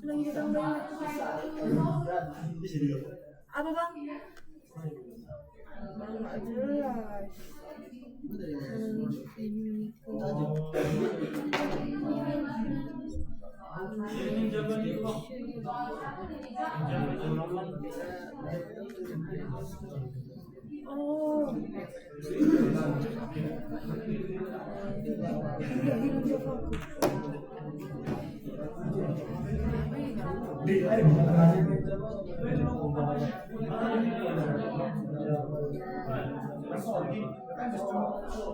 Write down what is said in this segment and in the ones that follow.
Lagi ditambahin. Apa bang? Nggak jelas. Oh.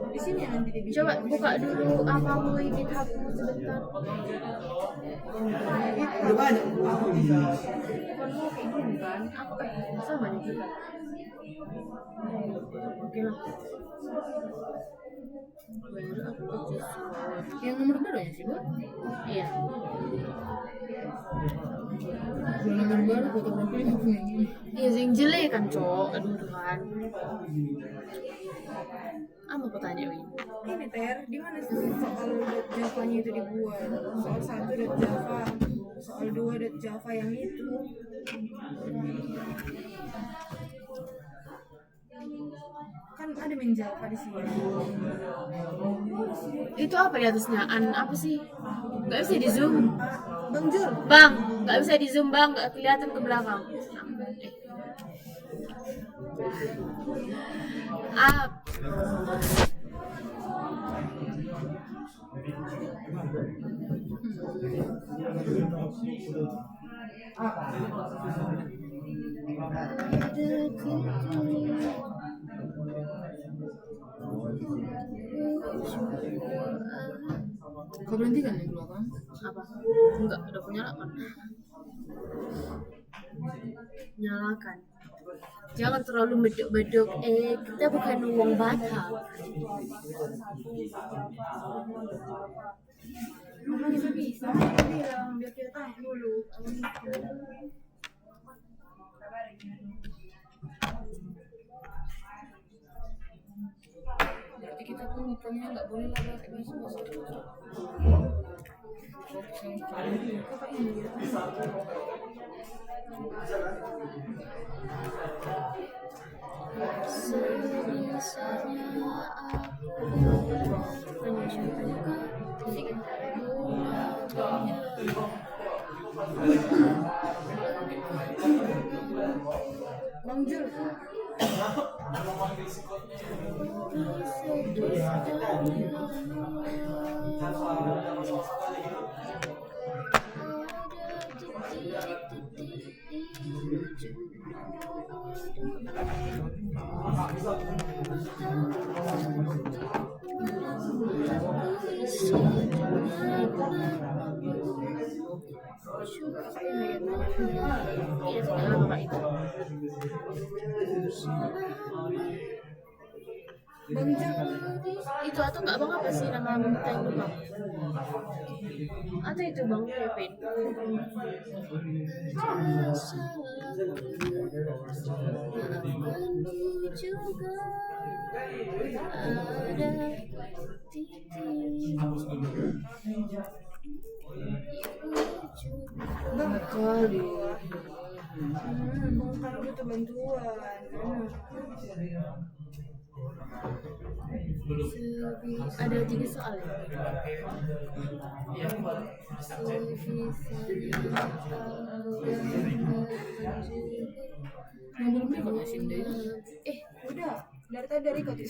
Di sini ya nanti dibikin. Coba buka dulu apa mau edit hapus sebentar. Udah banyak. Kan mau kayak gini kan? Aku sama nih kita. Oke lah. Baru aku kecil. Yang nomor baru ya sih, Bu? Iya. Nomor baru fotografinya kayak gini. Iya, yang jelek kan, Cok. Aduh Tuhan. Apa aku tanya, Win? Ini Ter, di mana sih soal Java-nya itu dibuat? Soal 1.java, soal 2.java yang itu. Kan ada main Java di sini. Itu apa di atasnya? Apa sih? Gak bisa di zoom. Bang Jul, Bang, gak bisa di zoom bang, gak kelihatan ke belakang. Up. kau berhenti kan dulu kan? Apa? Enggak, udah punya nyalakan. Nyalakan. Jangan terlalu bedok-bedok. Kita bukan uang Batak. Mana bisa bilang biar kita tahu dulu. Berarti kita pun ngomongnya nggak boleh lah pakai bahasa bahasa. Apa ini ya? Bang Jul. Iya, sekarang apa itu? Bang Jul. Itu atau enggak bang apa sih nama abang kita yang bang? Atau itu bang Kevin? Bang Kali. Bang kan butuh bantuan. Ada 3 soal ya? Yang belum record ya SIM deh. Udah dari tadi dari record ya.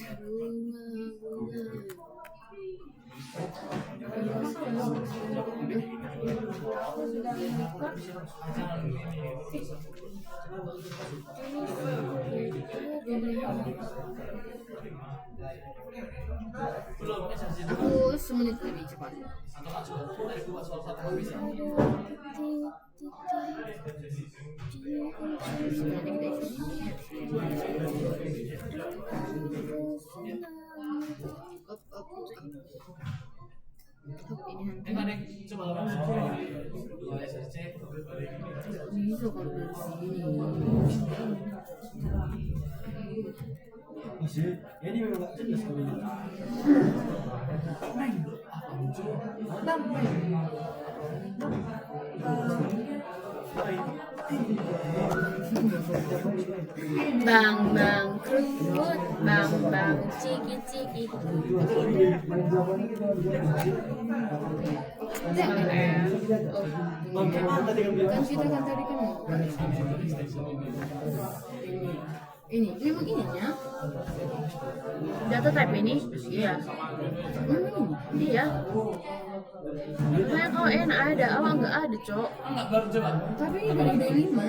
Aku semenit lebih cepat. Bisa kalau dari sini. Ini memang nggak jelas kalau ini. Bang, Bang kerut, bang ciki. Kan kita kan tadi kan ini memang ininya Data type ini? Iya. Iya. Makanya kalau enak ada, awak nggak ada, Cok. tapi ini dari B5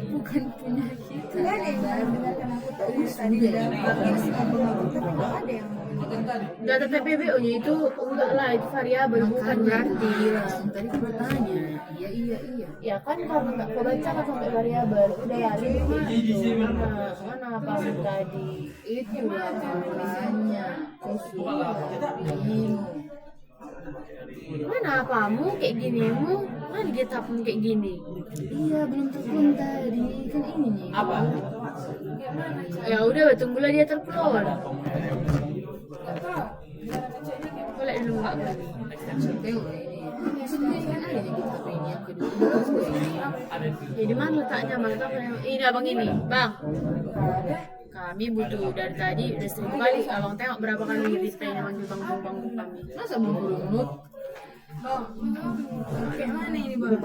bukan punya kita. Nggak ada yang dengarkan aku tadi dalam podcast abang-abang, tapi nggak ada yang mau. Data TPBO-nya itu enggak lah, itu variabel bukan berarti. Langsung tadi kan bertanya iya Ya kan kalau nggak kau baca kan sampai variabel, udah lari mana apa tadi? itu lah makanya bingung. Mana apamu kayak gini mu? Mana GitHubmu kayak gini? Iya belum tekun tadi kan ini nih Ya udah, tunggulah dia terkeluar. Boleh dulu nggak boleh? tengok ini sebenarnya kan ada nih kita ini yang kedua ini Ya di mana letaknya bang? Ini abang ini, bang. Kami butuh dari tadi udah 1000 kali. Abang tengok berapa kali replaynya manggil bang kami. masa belum 10 menit Bang, kayak mana ini bang?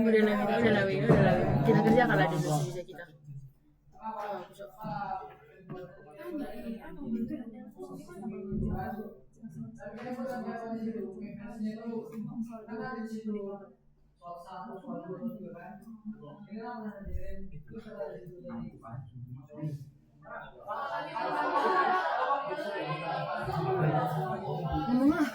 Udah lah, kita kerja kalau ada bisa kita. ngomong ah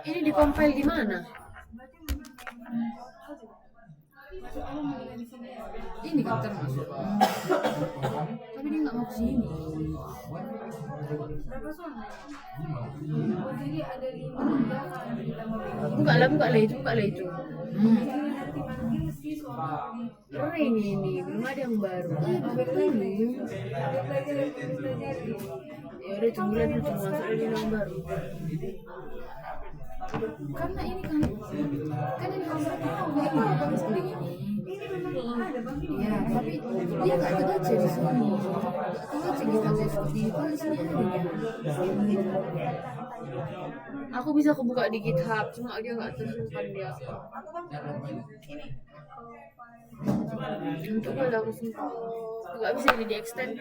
Ini di compile di mana? ini kan termasuk tapi dia nggak mau kesini Berapa suara? Oh, jadi ada 5 Java yang ditambah begini. Buka lah itu. Jadi nanti panggil si suami. Oh ini belum ada yang baru. Update lagi bisa jadi. Ya udah tunggu masuk lagi yang baru. karena ini kan ini kontraknya nggak tahu seperti ini Ini memang ada bang ini. ya tapi dia nggak kebaca di sini nggak kebaca kita seperti itu di sini ada Aku bisa kebuka di GitHub, cuma dia nggak tersimpan dia. Aku bang ini. Untuk kalau aku simpan, nggak bisa di extend.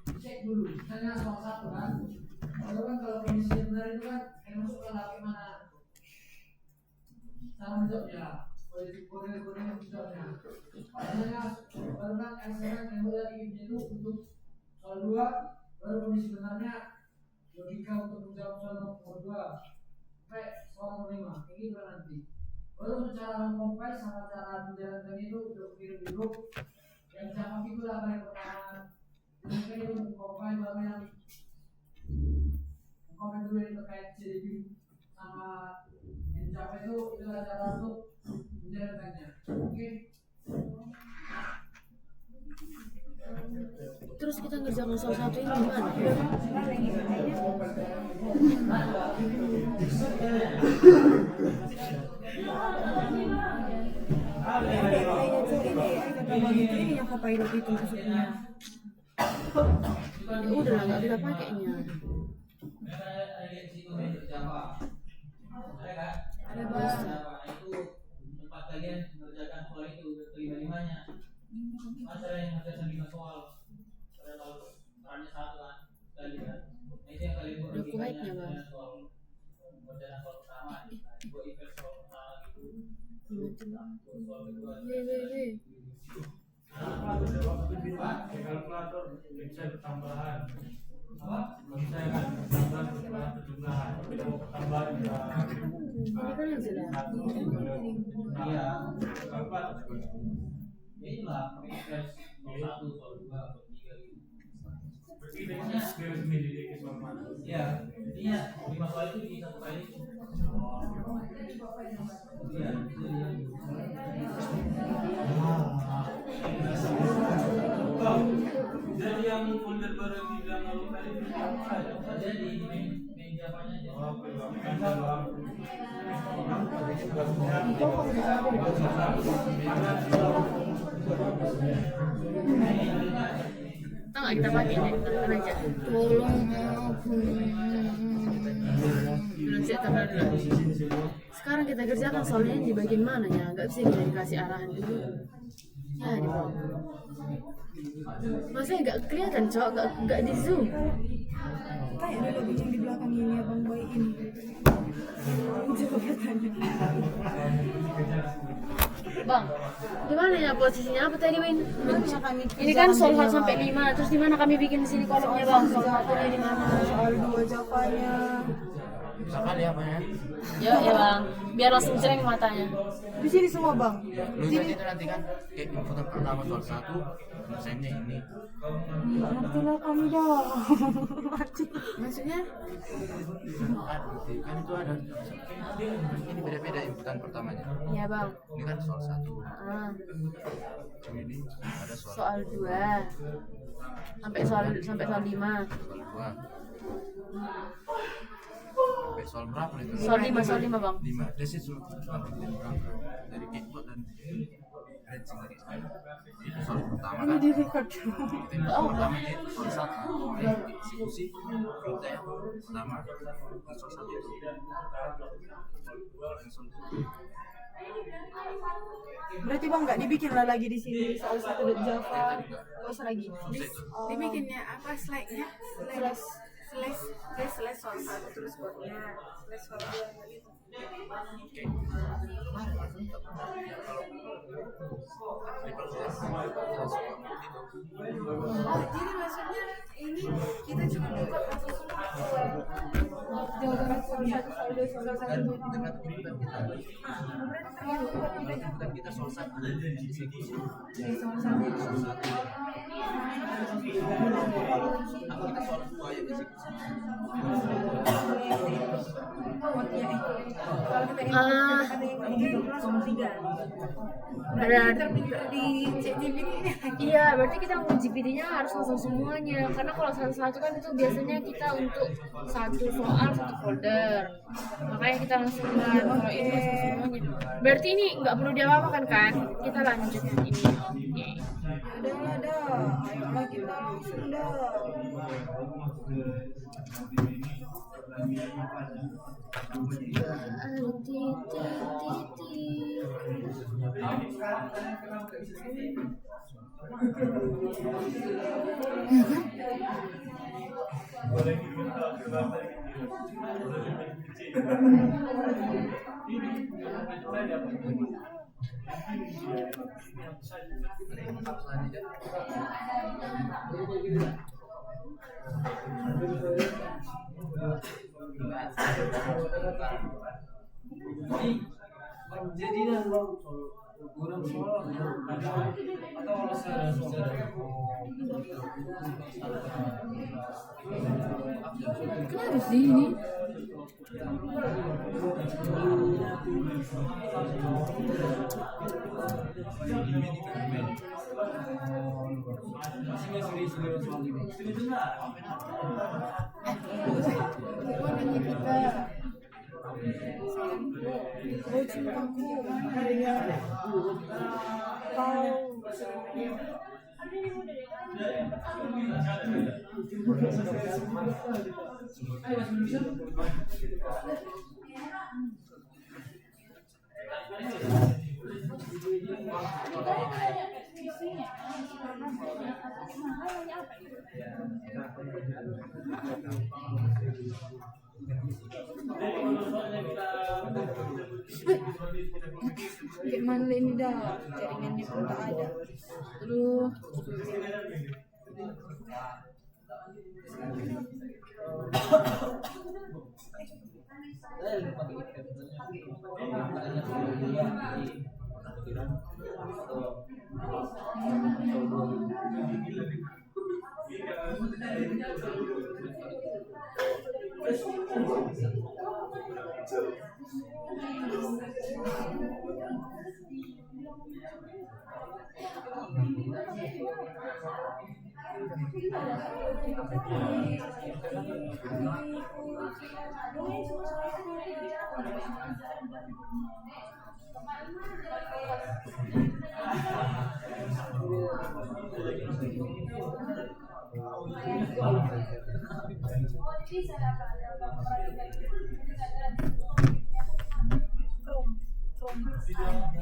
Dicek dulu, misalnya soal satu kan, kalau kondisinya benar itu kan yang masuk ke laki mana, cara menjawabnya, kode menjawabnya. Misalnya baru kan SMS yang udah itu untuk soal 2, baru kondisi benarnya logika untuk menjawab soal nomor 2 sampai soal nomor 5, kayak gitu nanti. Baru untuk cara mengcompile sama cara menjalankan itu udah kirim di grup. Yang Java itu lah yang pertama. Mungkin itu mengcompile baru yang mengcompile dulu yang terkait JDB sama yang Java itu adalah cara untuk menjalankannya. Oke. Terus kita ngerjakan salah satu ini gimana? Ini yang Copilot itu maksudnya. Ya udah lah, nggak bisa pakainya. Ada bahasa. Itu tempat kalian mengerjakan soal itu kelima-limanya. Masalah yang mengerjakan 5 soal. Pada kalau perannya 1 kan, kali kan. Nah, itu yang kalian buat Udah kuatnya, Bang. soal mengerjakan soal pertama, buat event soal pertama gitu. Weh. Kalkulator Excel tambahan. Bisa kan tambahan jumlahan. Tambahan. Ini kan yang jelas. Iya. Kalkulator. Inilah proses 1 soal 2 atau 3 gitu. Berarti ya, iya 5 soal itu di satu kali. Iya, itu yang jadi yang folder baru yang dibilang lalu tadi ada di meja apanya aja. Tahu nggak kita pakai deh, tekan aja. Tolong aku. Belum siap tekan dulu. Sekarang kita kerjakan soalnya di bagian mana ya? Nggak bisa kita dikasih arahan dulu. Ya di bawah. Masanya nggak kelihatan cok, nggak di zoom. Tanya dulu abang yang di belakang ini, abang boy ini. Coba tanya. Bang, di mana ya posisinya apa tadi Win? Ini kan soal 1 sampai 5, terus di mana kami bikin di sini kolomnya bang? Soal 1-nya di mana? Soal 2 Javanya. Misalkan ya Bang ya. Ya bang, biar langsung cereng matanya. Di sini semua bang. Lu tadi itu nanti kan kayak inputan pertama soal 1, desainnya ini. Ngerti lah kami dah. Maksudnya? Kan itu ada. Ini beda-beda inputan pertamanya. Iya bang. Ini kan soal 1. Ah, Ini ada soal soal 2 sampai soal 5. 2. Sampai soal berapa itu? Soal 5 bang. 5. This is berangkat dari input dan ranging tadi. Itu soal pertama kan. Di record. Itu input pertama itu soal 1. Eksekusi kita yang pertama. Soal 1 itu. Berarti bang nggak dibikin lah lagi di sini soal 1 Java. Nggak usah lagi. Dibikinnya apa slide-nya? Slash soal 1 terus buatnya slash soal 2 gitu. Oh, jadi maksudnya ini kita cuma buka langsung Jawaban soal 1, soal 2, soal 1. Inputan kita soal 1 eksekusi. Soal 1. Apa kita soal 2 ya eksekusi. Kalau kita yang soal 3. Berarti di ChatGPT. iya, berarti kita menguji GPT-nya harus langsung semuanya. Karena kalau satu-satu kan itu biasanya kita untuk 1 soal 1 folder. Makanya kita langsung lihat kalau ini langsung semuanya. Berarti ini nggak perlu diapa-apakan kan? Kita lanjut ini. Oke. Ada. Ayolah kita sudah. Jadi kurang soal atau kalau Kenapa sih ini? Oh cintaku, harinya kau. Kayak mana ini dah jaringannya pun tak ada. Aduh.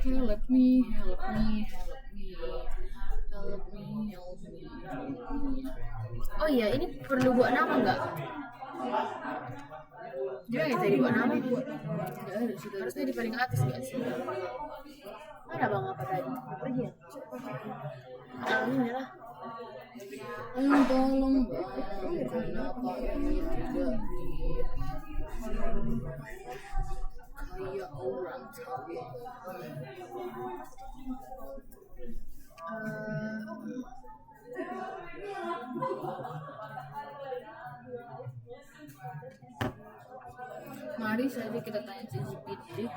Help me. Oh iya, ini perlu buat nama nggak? Dia nggak tadi buat nama? Nggak ada, sudah harusnya di paling atas nggak sih? Ada bang apa tadi? Pergi ya? Ini lah. Tolong bang, kenapa ini tidak kayak orang tahu? Mari saja kita tanya ChatGPT.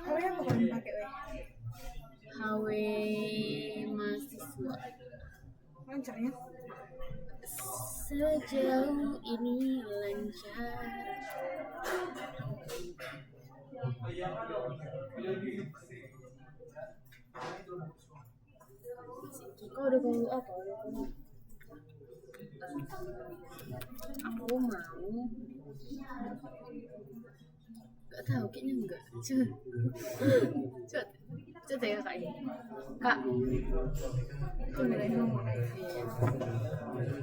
Kau yang bukan pakai weh. HW mahasiswa. Lancarnya. Sejauh ini lancar. Kau udah tahu apa? Aku mau. Gak tahu, kayaknya enggak. Coba ya kak ini. Kak. Itu nilai kamu.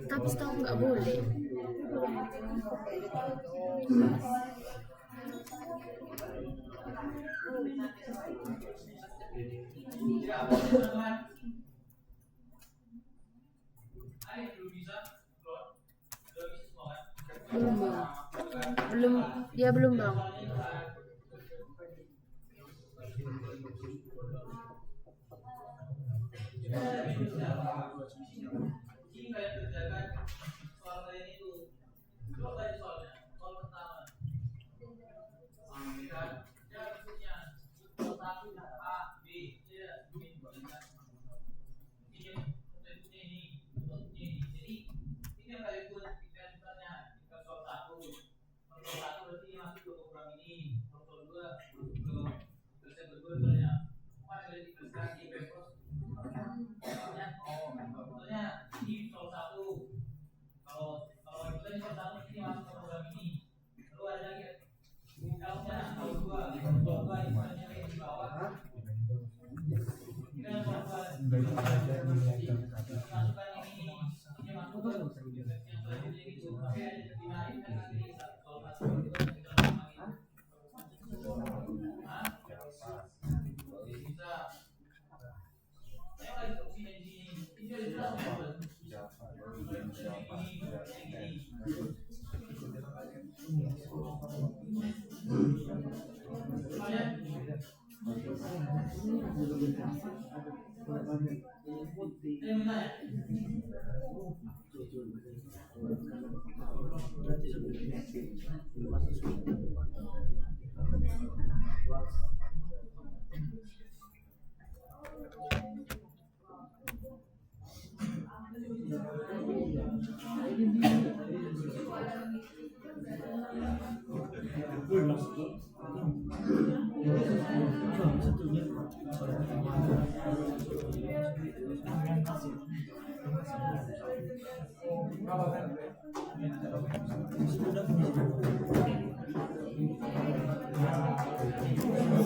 Tapi setahu nggak boleh. Belum bang.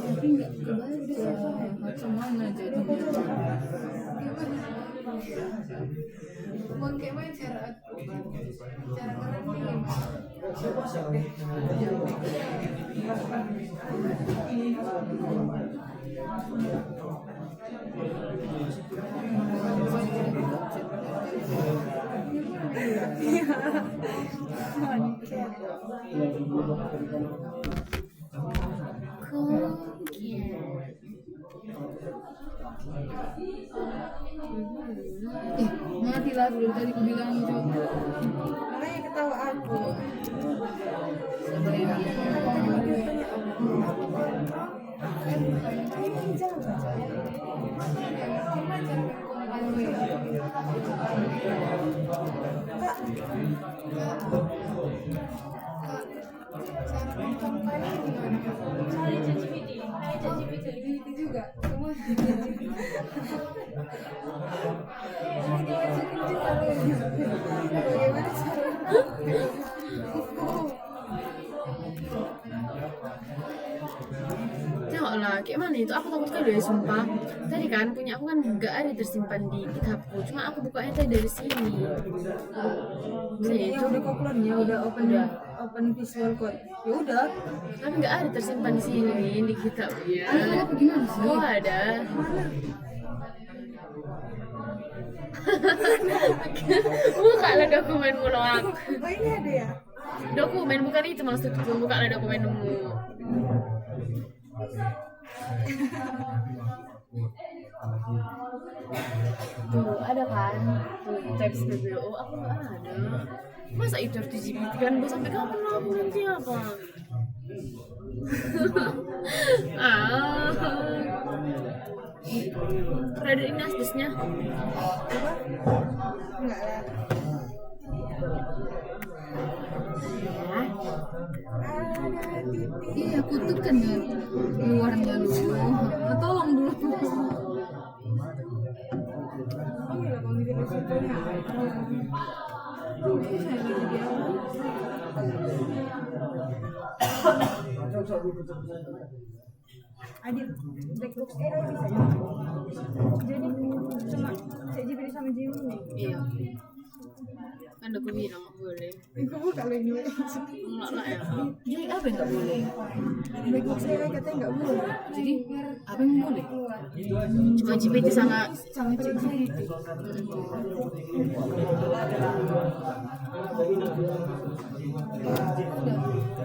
Tapi nggak kebaca macam mana jadinya. Bang Kemal cara ngerti. Matilah dulu tadi aku bilang itu. Makanya ketawa aku. Itu juga semua bagaimana cara Tengoklah, kayak mana itu? Aku takut kali ya, sumpah. Tadi kan punya aku kan nggak ada tersimpan di GitHubku. Cuma aku bukanya tadi dari sini. Nah, Yang itu udah kok keluar ya, udah open visual code. Ya udah. tapi nggak ada tersimpan di sini di GitHub ya. Apa gimana sih? Oh ada. Bukalah dokumenmu loak. Oh ini ada ya? Dokumen bukan itu maksudku. Bukalah dokumenmu. Tuh ada kan? Tuh tabs BBO aku nggak ada. Masa itu harus dijibitkan? Sampai kapan lah aku nanti apa? Reddit ini asdesnya. Enggak lah. Iya, aku tekan ya luarnya dulu. Tolong dulu. Oh iya, kalau gitu di situ ya. Saya lagi di awal. Adit, black box era bisa ya? Jadi cuma CGP sama Jimmy. Iya. Kan aku bilang nggak boleh. Aku buka lo ini. Enggak lah ya. Jadi apa yang nggak boleh? Black box era katanya nggak boleh. Jadi apa yang boleh? Cuma GPT sama CGP.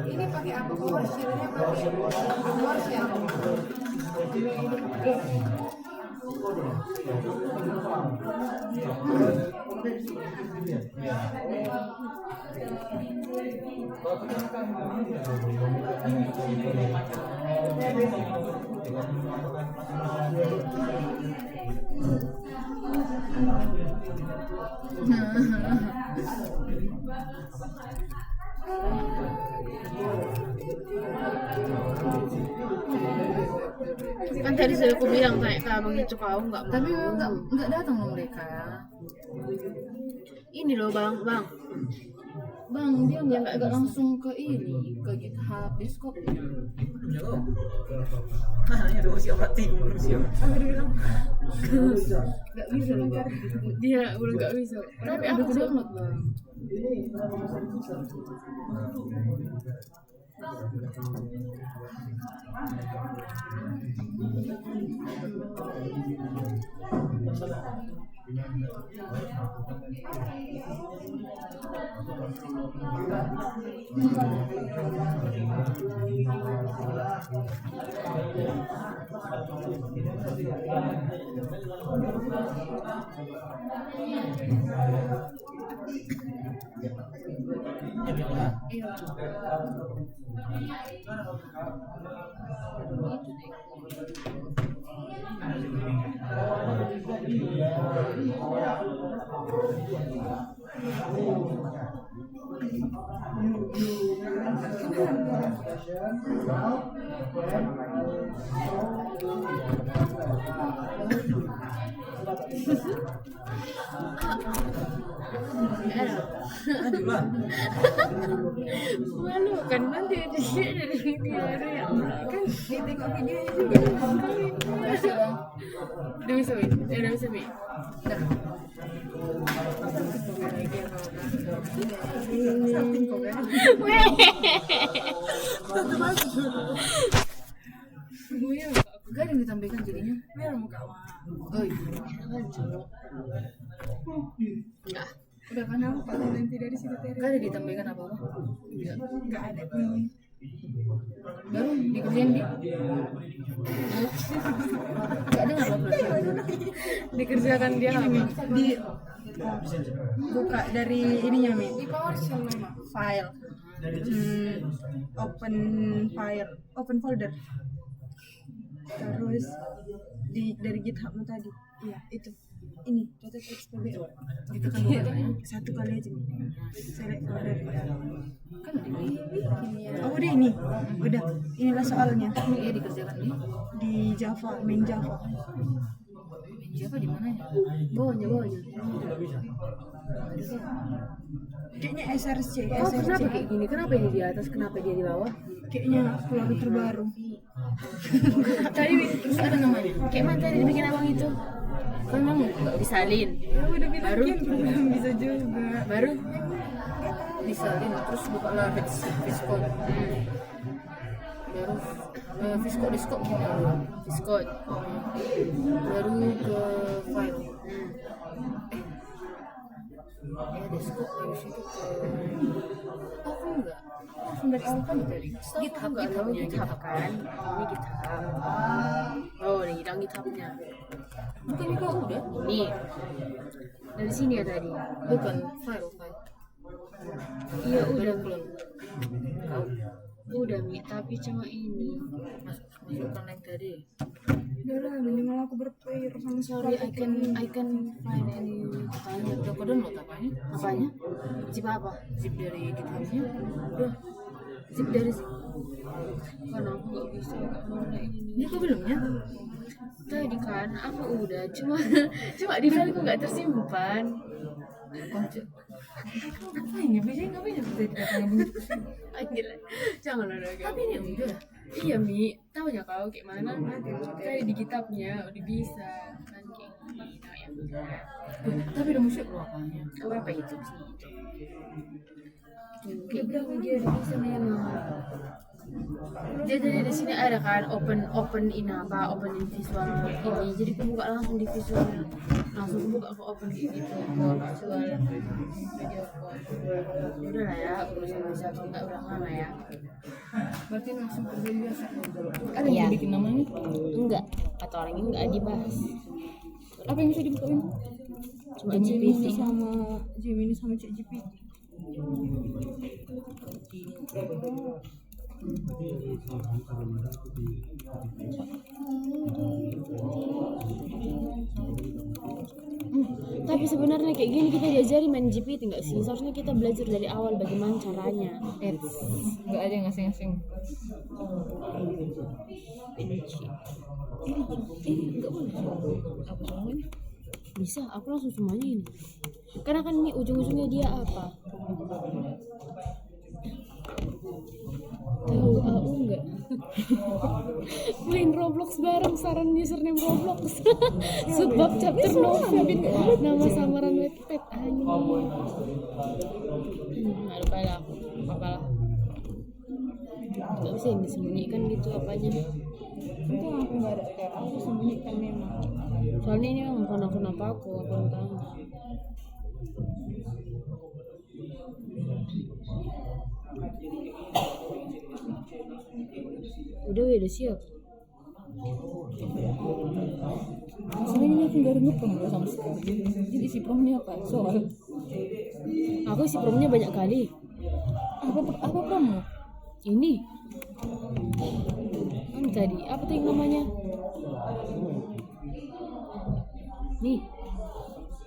ini pakai apa? Powershare-nya pakai Powershare. kan tadi sudah aku bilang kayak ke abang itu kau nggak mau. Tapi nggak datang loh mereka. Ini loh bang, Bang, dia nggak langsung ke ini, ke GitHub, Discord. Belum ya kok. Hanya dua siapa tim belum siap. Nggak bisa kan? dia belum nggak bisa. Tapi Udah aku download bang. nggak ada. Malu kan nanti dia dari dia ada yang Kan ditengok videonya juga. Makasih bang. udah bisa Mi, udah bisa Mi. Samping kok kan. Gue Gak ada yang ditambahkan jadinya. Biar muka mah. Oh iya. enggak. Udah kan nampak nanti dari situ Gak Tere. ada ditambahkan apa-apa. Enggak ada nih. Baru dikerjain di. Gak dengar loh berarti. Dikerjakan dia apa? Di buka dari ininya Mi. Di PowerShell memang. File. Open file, open folder. Terus dari GitHub-mu tadi. Iya, itu. Ini .xpbo. Ditekan dulu katanya. Satu kali aja. Select folder. Kan di. Oh, udah ini. Udah. Inilah soalnya Iya dikerjakan di. Java, main Java. Siapa di mana ya? Bawahnya. Kayaknya SRC. Oh, kenapa kayak gini? Kenapa ini di atas? Kenapa dia di bawah? Kayaknya keluarga terbaru. Tadi terus ada namanya. Kayak mana tadi dibikin abang itu? Kan emang disalin. Ya udah bilang Baru? belum bisa juga. Baru Disalin terus buka lah Viscode. Baru Viscode gimana? Discord. Baru ke file. Desktop habis itu ke. Oh kan enggak. Langsung dari awal kan dari GitHub kan? GitHub kan? Ini GitHub. Oh, nih hilang GitHubnya. Bukannya kau udah? Nih. Dari sini ya tadi. Bukan file. Iya udah. Belum. Udah Mi, tapi cuma ini. Masukkan yang tadi. Udah lah, minimal aku berplayer sama Sorry, I can find any. Katanya udah kau download apanya? Apanya? Zip apa? Zip dari GitHub-nya. Udah. Zip dari karena aku nggak bisa nggak ini. Ini kau belum ya? Tadi kan aku udah cuma di fileku nggak tersimpan. Konsep. Ngapain ya? Biasanya ngapain ya? Kita datangnya begitu sih. Gila, jangan ada Tapi ini udah. Iya Mi, tahu ya kau kayak mana? Tadi di GitHub-nya udah bisa kan kayak gini ya. Tapi udah musik lo apanya? Apa itu sih? Kayak berapa dia bisa memang. Jadi di sini ada kan open in apa open in visual ini, jadi aku buka langsung di visual, langsung aku buka ke open kayak gitu visual video call. Udah lah ya, urusan bisa atau enggak udah lama ya. Berarti langsung kerja biasa. Ada yang bikin namanya? Enggak, kata orang ini enggak dibahas. Apa yang bisa dibukain? Cuma GPT Gemini sama ChatGPT. Tapi sebenarnya kayak gini kita diajari main GPT nggak sih? Seharusnya kita belajar dari awal bagaimana caranya. Nggak ada yang ngasing-ngasing. Nggak boleh. Apa semuanya? Bisa, aku langsung semuanya ini. Karena kan ini ujung-ujungnya dia apa? Tahu aku enggak? Main Roblox bareng, saran username Roblox. Sebab chapter novel nama samaran Wattpad anjing. Nggak lupa lah, apalah. Nggak bisa yang disembunyikan gitu apanya. Itu aku nggak ada cara, aku sembunyikan memang. Soalnya ini yang kenapa aku tahu. Udah siap. Sebenarnya aku nggak ada ngeprom loh sama sekali. Jadi isi promnya apa? Soal. Aku isi promnya banyak kali. Apa promo? Ini. Tadi apa tuh yang namanya? Nih.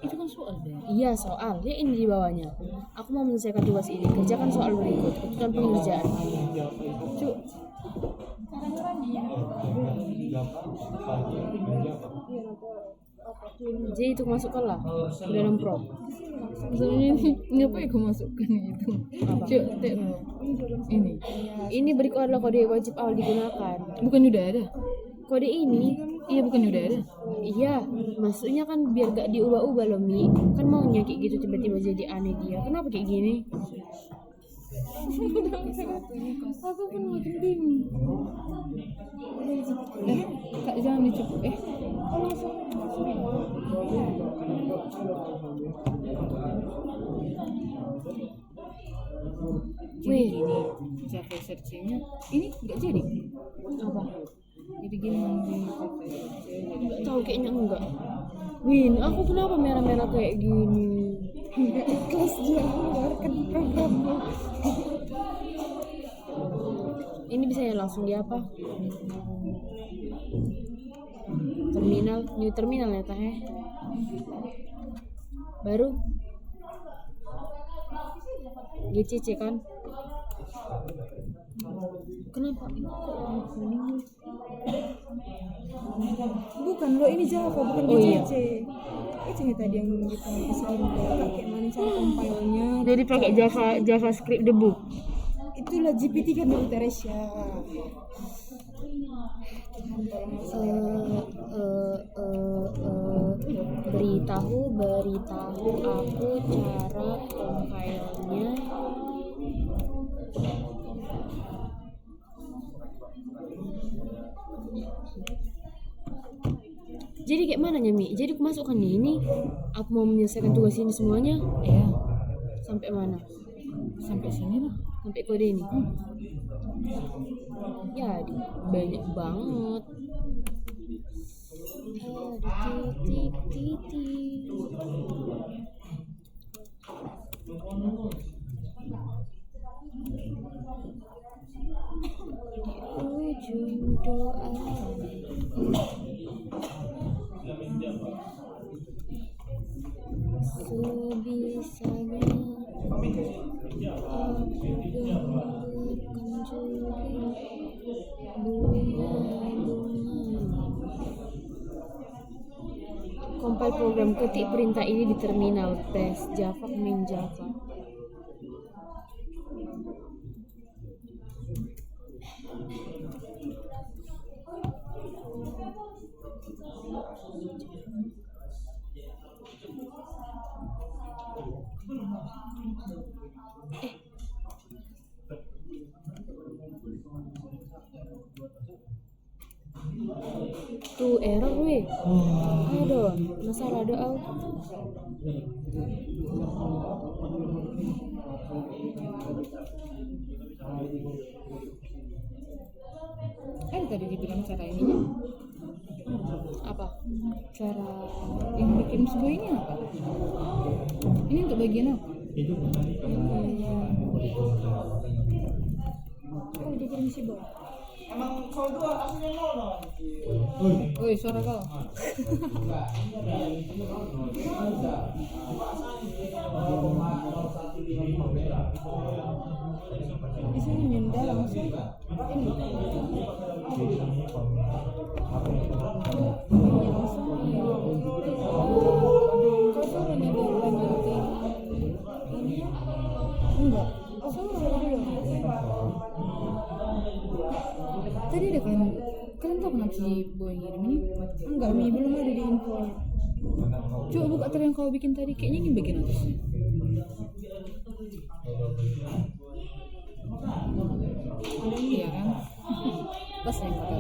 Itu kan soal deh. Iya soal. Lihat ini di bawahnya. Aku mau menyelesaikan tugas ini. Kerjakan soal berikut. Ketukan pengerjaan. Cuk. Jadi itu masukkan lah ke dalam prop. Sebenarnya ini ngapain kau masukkan itu? Apa? Coba ini. Ini berikut adalah kode wajib awal digunakan. Bukan udah ada? Kode ini, Iya bukan udah ada? iya, maksudnya kan biar gak diubah-ubah loh Mi. Kan maunya kayak gitu tiba-tiba jadi aneh dia. Kenapa kayak gini? Aku pun makin bingung. Kak jangan dicepet. Jadi gini, Java searchingnya ini nggak jadi. Apa? Jadi gini di Nggak tahu kayaknya enggak. Win, aku kenapa merah-merah kayak gini? Kelas dia mengeluarkan programmu. Ini bisa ya langsung di apa? Terminal, new terminal ya teh. Baru GCC kan? Kenapa? Bukan lo ini Java, bukan Oh, iya. GCC. Itu nih tadi yang kita kesini pakai mana cara compile-nya. Jadi pakai JavaScript debug. Itulah GPT kan dari Teresia. Beritahu aku cara compile-nya. Jadi kayak mana Mi? Jadi aku masukkan nih ini. Aku mau menyelesaikan tugas ini semuanya. ya Sampai mana? sampai sini lah. Sampai kode ini. Ya, banyak banget. Ada titik-titik. Di ujung doa. Sebisanya aku dengarkan bunga-bunga. Compile program, ketik perintah ini di terminal test Java min Java. Tuh error weh. Aduh, masalah ada au. Kan tadi dibilang cara ininya. Apa? Cara yang bikin sebuah ini apa? Ini untuk bagian apa? Oh, dikirim si Boy. Woi, suara kau. Di sini nyenda langsung ini. Kau suruh nih Boy lanjutin. Enggak. Oh, suruh dulu. Tadi ada kan, kalian tahu kenapa si Boy ngirim ini? Enggak, Mi belum ada di info. Coba buka tadi yang kau bikin tadi, kayaknya ini bagian atasnya. Iya kan? Pas yang kata.